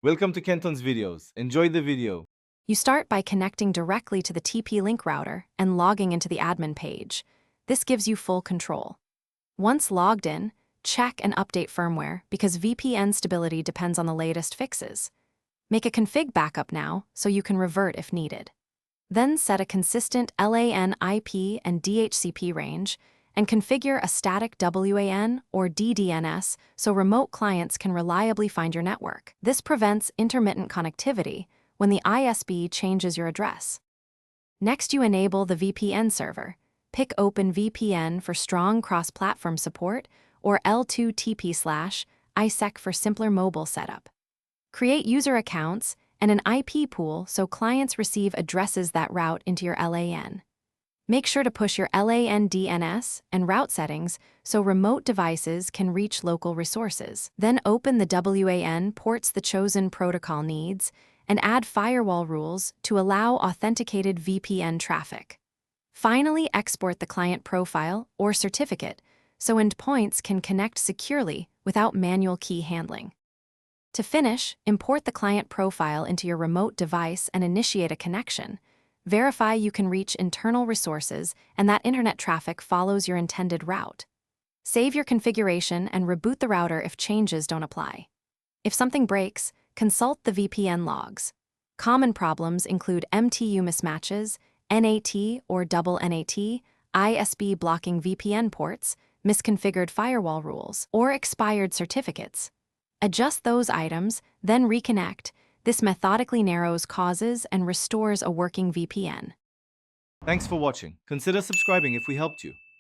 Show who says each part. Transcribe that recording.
Speaker 1: Welcome to Kenton's videos. Enjoy the video.
Speaker 2: You start by connecting directly to the TP-Link router and logging into the admin page. This gives you full control. Once logged in, check and update firmware because VPN stability depends on the latest fixes. Make a config backup now so you can revert if needed. Then set a consistent LAN IP and DHCP range and configure a static WAN or DDNS so remote clients can reliably find your network. This prevents intermittent connectivity when the ISP changes your address. Next, you enable the VPN server. Pick OpenVPN for strong cross-platform support or L2TP/ISEC for simpler mobile setup. Create user accounts and an IP pool so clients receive addresses that route into your LAN. Make sure to push your LAN DNS and route settings so remote devices can reach local resources. Then open the WAN ports the chosen protocol needs and add firewall rules to allow authenticated VPN traffic. Finally, export the client profile or certificate so endpoints can connect securely without manual key handling. To finish, import the client profile into your remote device and initiate a connection. Verify you can reach internal resources and that internet traffic follows your intended route. Save your configuration and reboot the router if changes don't apply. If something breaks, consult the VPN logs. Common problems include MTU mismatches, NAT or double NAT, ISP blocking VPN ports, misconfigured firewall rules, or expired certificates. Adjust those items, then reconnect. This methodically narrows causes and restores a working VPN.
Speaker 1: Thanks for watching. Consider subscribing if we helped you.